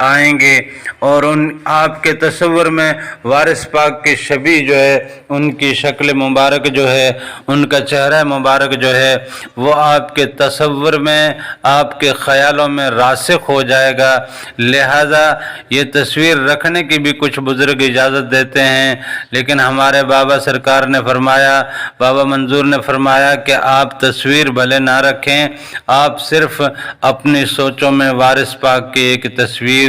آئیں گے اور ان آپ کے تصور میں وارث پاک کے شبیہ جو ہے، ان کی شکل مبارک جو ہے، ان کا چہرہ مبارک جو ہے وہ آپ کے تصور میں، آپ کے خیالوں میں راسخ ہو جائے گا۔ لہذا یہ تصویر رکھنے کی بھی کچھ بزرگ اجازت دیتے ہیں، لیکن ہمارے بابا سرکار نے فرمایا، بابا منظور نے فرمایا کہ آپ تصویر بھلے نہ رکھیں، آپ صرف اپنی سوچوں میں وارث پاک کی ایک تصویر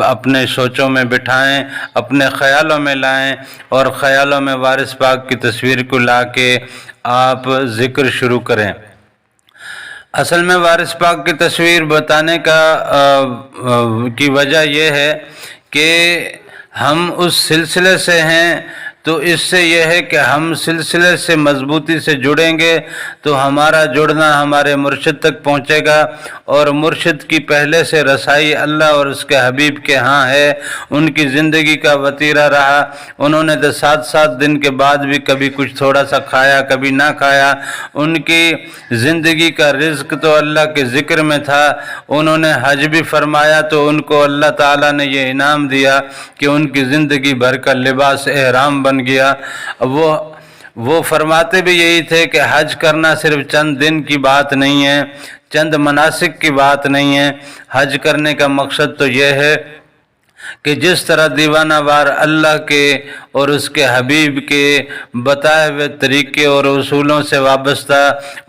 اپنے سوچوں میں بٹھائیں، اپنے خیالوں میں لائیں، اور خیالوں میں وارث پاک کی تصویر کو لا کے آپ ذکر شروع کریں۔ اصل میں وارث پاک کی تصویر بتانے کی وجہ یہ ہے کہ ہم اس سلسلے سے ہیں، تو اس سے یہ ہے کہ ہم سلسلے سے مضبوطی سے جڑیں گے تو ہمارا جڑنا ہمارے مرشد تک پہنچے گا، اور مرشد کی پہلے سے رسائی اللہ اور اس کے حبیب کے ہاں ہے۔ ان کی زندگی کا وتیرہ رہا، انہوں نے تو 7 دن کے بعد بھی کبھی کچھ تھوڑا سا کھایا، کبھی نہ کھایا۔ ان کی زندگی کا رزق تو اللہ کے ذکر میں تھا۔ انہوں نے حج بھی فرمایا تو ان کو اللہ تعالیٰ نے یہ انعام دیا کہ ان کی زندگی بھر کا لباس احرام بن گیا۔ وہ فرماتے بھی یہی تھے کہ حج کرنا صرف چند دن کی بات نہیں ہے، چند مناسک کی بات نہیں ہے۔ حج کرنے کا مقصد تو یہ ہے کہ جس طرح دیوانہ وار اللہ کے اور اس کے حبیب کے بتائے ہوئے طریقے اور اصولوں سے وابستہ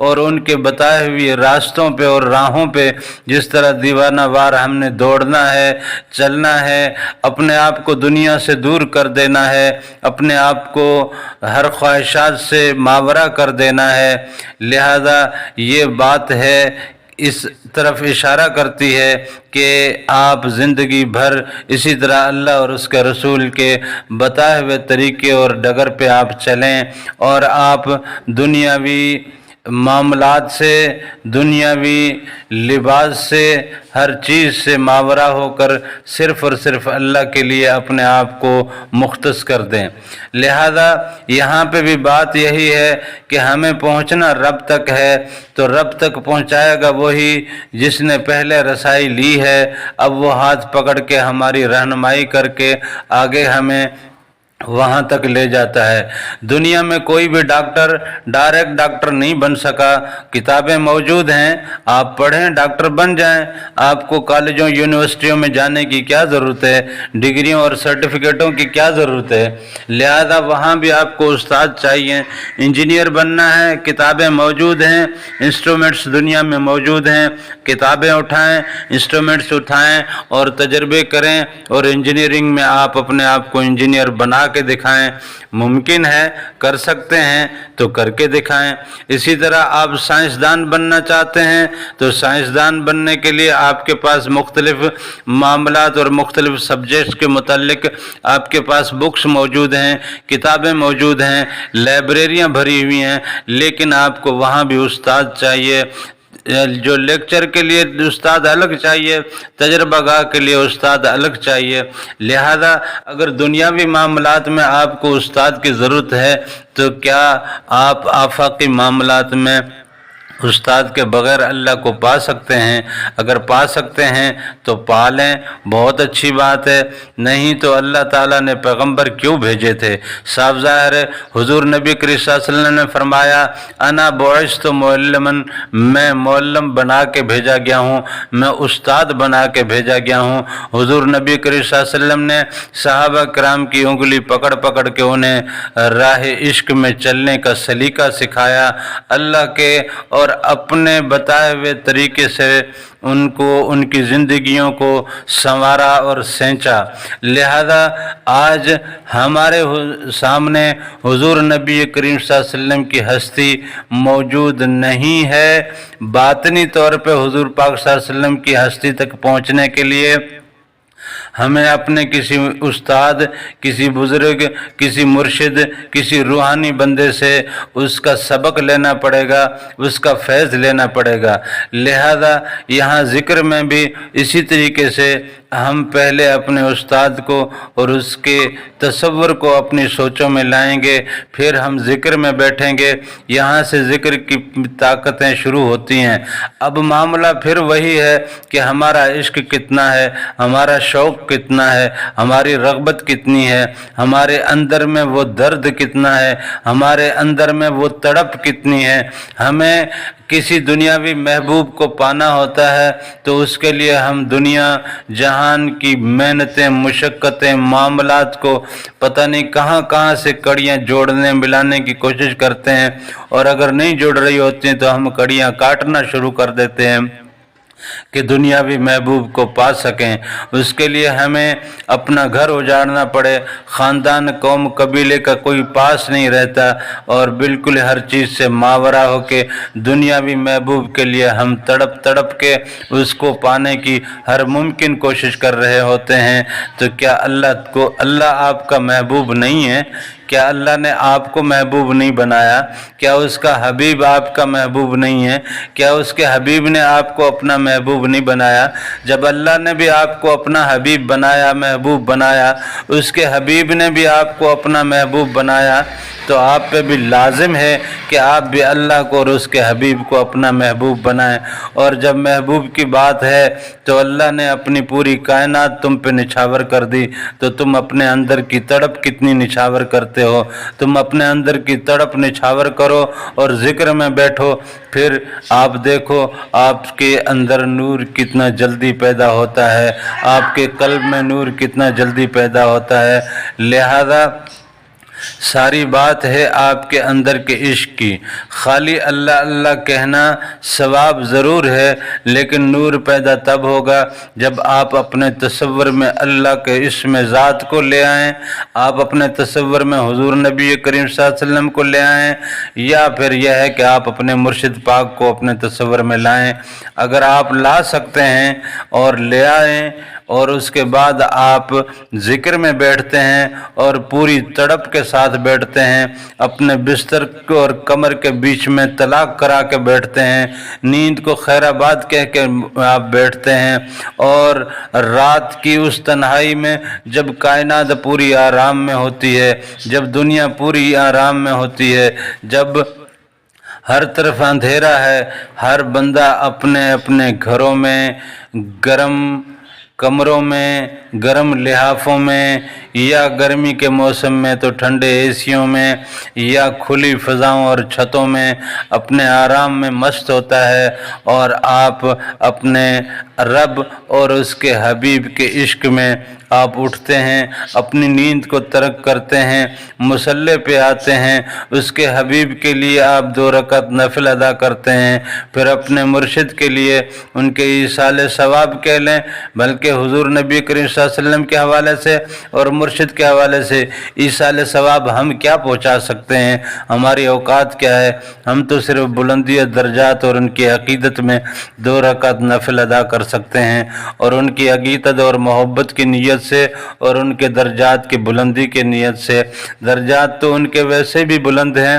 اور ان کے بتائے ہوئے راستوں پہ اور راہوں پہ جس طرح دیوانہ وار ہم نے دوڑنا ہے، چلنا ہے، اپنے آپ کو دنیا سے دور کر دینا ہے، اپنے آپ کو ہر خواہشات سے ماورا کر دینا ہے۔ لہذا یہ بات ہے، اس طرف اشارہ کرتی ہے کہ آپ زندگی بھر اسی طرح اللہ اور اس کے رسول کے بتائے ہوئے طریقے اور ڈگر پہ آپ چلیں، اور آپ دنیاوی معاملات سے، دنیاوی لباس سے، ہر چیز سے ماورا ہو کر صرف اور صرف اللہ کے لیے اپنے آپ کو مختص کر دیں۔ لہذا یہاں پہ بھی بات یہی ہے کہ ہمیں پہنچنا رب تک ہے، تو رب تک پہنچائے گا وہی جس نے پہلے رسائی لی ہے۔ اب وہ ہاتھ پکڑ کے ہماری رہنمائی کر کے آگے ہمیں وہاں تک لے جاتا ہے۔ دنیا میں کوئی بھی ڈاکٹر ڈائریکٹ ڈاکٹر نہیں بن سکا، کتابیں موجود ہیں، آپ پڑھیں ڈاکٹر بن جائیں۔ آپ کو کالجوں یونیورسٹیوں میں جانے کی کیا ضرورت ہے، ڈگریوں اور سرٹیفکیٹوں کی کیا ضرورت ہے؟ لہذا وہاں بھی آپ کو استاد چاہیے۔ انجینئر بننا ہے، کتابیں موجود ہیں، انسٹرومنٹس دنیا میں موجود ہیں، کتابیں اٹھائیں، انسٹرومنٹس اٹھائیں اور تجربے کریں، اور انجینئرنگ میں آپ اپنے آپ کو انجینئر بنا کے دکھائیں۔ ممکن ہے، کر سکتے ہیں تو کر کے دکھائیں۔ اسی طرح آپ سائنسدان بننا چاہتے ہیں تو سائنسدان بننے کے لیے آپ کے پاس مختلف معاملات اور مختلف سبجیکٹس کے متعلق آپ کے پاس بکس موجود ہیں، کتابیں موجود ہیں، لائبریریاں بھری ہوئی ہیں، لیکن آپ کو وہاں بھی استاد چاہیے۔ جو لیکچر کے لیے استاد الگ چاہیے، تجربہ گاہ کے لیے استاد الگ چاہیے۔ لہذا اگر دنیاوی معاملات میں آپ کو استاد کی ضرورت ہے تو کیا آپ آفاقی معاملات میں استاد کے بغیر اللہ کو پا سکتے ہیں؟ اگر پا سکتے ہیں تو پا لیں، بہت اچھی بات ہے، نہیں تو اللہ تعالیٰ نے پیغمبر کیوں بھیجے تھے؟ صاف ظاہر ہے، حضور نبی کریم صلی اللہ علیہ وسلم نے فرمایا انا بعثت معلما، میں معلم بنا کے بھیجا گیا ہوں، میں استاد بنا کے بھیجا گیا ہوں۔ حضور نبی کریم صلی اللہ علیہ وسلم نے صحابہ کرام کی انگلی پکڑ پکڑ کے انہیں راہ عشق میں چلنے کا سلیقہ سکھایا، اللہ کے اور اپنے بتائے ہوئے طریقے سے ان کی زندگیوں کو سنوارا اور سینچا۔ لہذا آج ہمارے سامنے حضور نبی کریم صلی اللہ علیہ وسلم کی ہستی موجود نہیں ہے۔ باطنی طور پہ حضور پاک صلی اللہ علیہ وسلم کی ہستی تک پہنچنے کے لیے ہمیں اپنے کسی استاد، کسی بزرگ، کسی مرشد، کسی روحانی بندے سے اس کا سبق لینا پڑے گا، اس کا فیض لینا پڑے گا۔ لہذا یہاں ذکر میں بھی اسی طریقے سے ہم پہلے اپنے استاد کو اور اس کے تصور کو اپنی سوچوں میں لائیں گے، پھر ہم ذکر میں بیٹھیں گے، یہاں سے ذکر کی طاقتیں شروع ہوتی ہیں۔ اب معاملہ پھر وہی ہے کہ ہمارا عشق کتنا ہے، ہمارا شوق کتنا ہے، ہماری رغبت کتنی ہے، ہمارے اندر میں وہ درد کتنا ہے، ہمارے اندر میں وہ تڑپ کتنی ہے۔ ہمیں کسی دنیاوی محبوب کو پانا ہوتا ہے تو اس کے لیے ہم دنیا جہان کی محنتیں، مشقتیں، معاملات کو پتہ نہیں کہاں کہاں سے کڑیاں جوڑنے ملانے کی کوشش کرتے ہیں، اور اگر نہیں جڑ رہی ہوتی ہیں تو ہم کڑیاں کاٹنا شروع کر دیتے ہیں کہ دنیاوی محبوب کو پا سکیں۔ اس کے لیے ہمیں اپنا گھر اجاڑنا پڑے، خاندان، قوم، قبیلے کا کوئی پاس نہیں رہتا، اور بالکل ہر چیز سے ماورا ہو کے دنیاوی محبوب کے لیے ہم تڑپ تڑپ کے اس کو پانے کی ہر ممکن کوشش کر رہے ہوتے ہیں۔ تو کیا اللہ آپ کا محبوب نہیں ہے؟ کیا اللہ نے آپ کو محبوب نہیں بنایا؟ کیا اس کا حبیب آپ کا محبوب نہیں ہے؟ کیا اس کے حبیب نے آپ کو اپنا محبوب نہیں بنایا؟ جب اللہ نے بھی آپ کو اپنا حبیب بنایا، محبوب بنایا، اس کے حبیب نے بھی آپ کو اپنا محبوب بنایا، تو آپ پہ بھی لازم ہے کہ آپ بھی اللہ کو اور اس کے حبیب کو اپنا محبوب بنائیں۔ اور جب محبوب کی بات ہے تو اللہ نے اپنی پوری کائنات تم پہ نچھاور کر دی، تو تم اپنے اندر کی تڑپ کتنی نچھاور کرتے ہو؟ تم اپنے اندر کی تڑپ نچھاور کرو اور ذکر میں بیٹھو، پھر آپ دیکھو آپ کے اندر نور کتنا جلدی پیدا ہوتا ہے، آپ کے قلب میں نور کتنا جلدی پیدا ہوتا ہے۔ لہذا ساری بات ہے آپ کے اندر کے عشق کی۔ خالی اللہ اللہ کہنا ثواب ضرور ہے، لیکن نور پیدا تب ہوگا جب آپ اپنے تصور میں اللہ کے اسم ذات کو لے آئیں، آپ اپنے تصور میں حضور نبی کریم صلی اللہ علیہ وسلم کو لے آئیں، یا پھر یہ ہے کہ آپ اپنے مرشد پاک کو اپنے تصور میں لائیں۔ اگر آپ لا سکتے ہیں اور لے آئیں، اور اس کے بعد آپ ذکر میں بیٹھتے ہیں اور پوری تڑپ کے ساتھ بیٹھتے ہیں، اپنے بستر اور کمر کے بیچ میں طلاق کرا کے بیٹھتے ہیں، نیند کو خیر آباد کہہ کے آپ بیٹھتے ہیں، اور رات کی اس تنہائی میں جب کائنات پوری آرام میں ہوتی ہے، جب دنیا پوری آرام میں ہوتی ہے، جب ہر طرف اندھیرا ہے، ہر بندہ اپنے اپنے گھروں میں، گرم کمروں میں، گرم لحافوں میں، یا گرمی کے موسم میں تو ٹھنڈے ایسیوں میں، یا کھلی فضاؤں اور چھتوں میں اپنے آرام میں مست ہوتا ہے، اور آپ اپنے رب اور اس کے حبیب کے عشق میں آپ اٹھتے ہیں، اپنی نیند کو ترک کرتے ہیں، مصلی پہ آتے ہیں، اس کے حبیب کے لیے آپ 2 رکعت نفل ادا کرتے ہیں، پھر اپنے مرشد کے لیے ان کے ایصال ثواب کہہ لیں، بلکہ حضور نبی کریم صلی اللہ علیہ وسلم کے حوالے سے اور مرشد کے حوالے سے ایصال ثواب ہم کیا پہنچا سکتے ہیں؟ ہماری اوقات کیا ہے؟ ہم تو صرف بلندی درجات اور ان کی عقیدت میں 2 رکعت نفل ادا کر سکتے ہیں، اور ان کی عقیدت اور محبت کی نیت سے اور ان کے درجات کی بلندی کی نیت سے۔ درجات تو ان کے ویسے بھی بلند ہیں،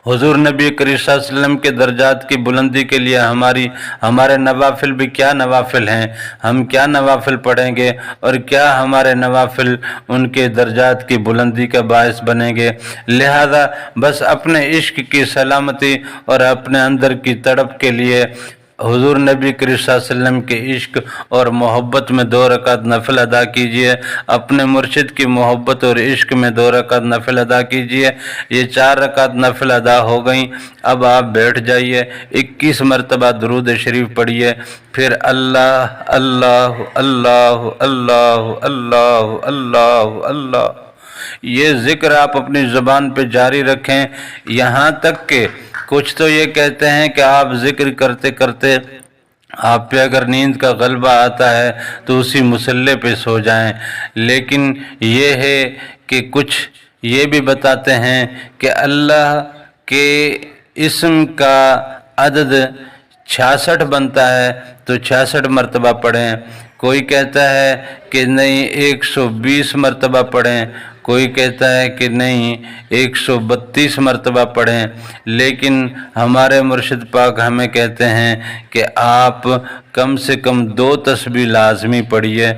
حضور نبی کریم صلی اللہ علیہ وسلم کے درجات کی بلندی کے لیے ہمارے نوافل بھی کیا نوافل ہیں، ہم کیا نوافل پڑھیں گے، اور کیا ہمارے نوافل ان کے درجات کی بلندی کا باعث بنیں گے؟ لہذا بس اپنے عشق کی سلامتی اور اپنے اندر کی تڑپ کے لیے حضور نبی کریم صلی اللہ علیہ وسلم کے عشق اور محبت میں 2 رکعت نفل ادا کیجئے، اپنے مرشد کی محبت اور عشق میں 2 رکعت نفل ادا کیجئے۔ یہ 4 رکعت نفل ادا ہو گئیں، اب آپ بیٹھ جائیے، 21 مرتبہ درود شریف پڑھیے، پھر اللہ اللہ اللہ اللہ اللہ اللہ اللہ یہ ذکر آپ اپنی زبان پہ جاری رکھیں، یہاں تک کہ کچھ تو یہ کہتے ہیں کہ آپ ذکر کرتے کرتے آپ پہ اگر نیند کا غلبہ آتا ہے تو اسی مصلی پہ سو جائیں، لیکن یہ ہے کہ کچھ یہ بھی بتاتے ہیں کہ اللہ کے اسم کا عدد 66 بنتا ہے تو 66 مرتبہ پڑھیں، کوئی کہتا ہے کہ نہیں 120 مرتبہ پڑھیں، کوئی کہتا ہے کہ نہیں 132 مرتبہ پڑھیں، لیکن ہمارے مرشد پاک ہمیں کہتے ہیں کہ آپ کم سے کم 2 تسبیح لازمی پڑھیے۔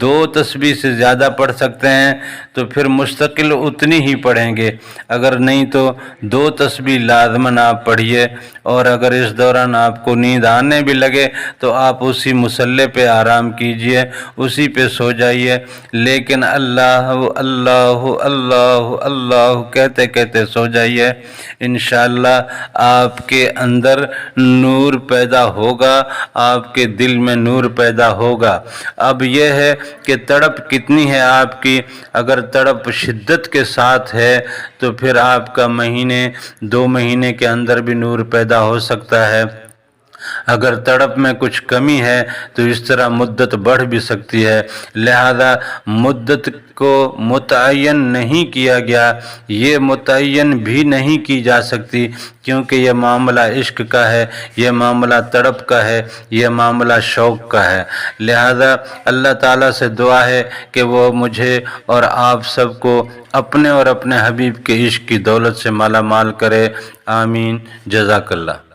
2 تسبیح سے زیادہ پڑھ سکتے ہیں تو پھر مستقل اتنی ہی پڑھیں گے، اگر نہیں تو 2 تسبیح لازماً آپ پڑھیے۔ اور اگر اس دوران آپ کو نیند آنے بھی لگے تو آپ اسی مصلی پہ آرام کیجئے، اسی پہ سو جائیے، لیکن اللہ اللہ اللہ اللہ کہتے کہتے سو جائیے۔ انشاءاللہ آپ کے اندر نور پیدا ہوگا، آپ کے دل میں نور پیدا ہوگا۔ اب یہ ہے کہ تڑپ کتنی ہے آپ کی، اگر تڑپ شدت کے ساتھ ہے تو پھر آپ کا مہینے 2 مہینے کے اندر بھی نور پیدا ہو سکتا ہے۔ اگر تڑپ میں کچھ کمی ہے تو اس طرح مدت بڑھ بھی سکتی ہے، لہذا مدت کو متعین نہیں کیا گیا، یہ متعین بھی نہیں کی جا سکتی، کیونکہ یہ معاملہ عشق کا ہے، یہ معاملہ تڑپ کا ہے، یہ معاملہ شوق کا ہے۔ لہذا اللہ تعالیٰ سے دعا ہے کہ وہ مجھے اور آپ سب کو اپنے اور اپنے حبیب کے عشق کی دولت سے مالا مال کرے، آمین، جزاک اللہ۔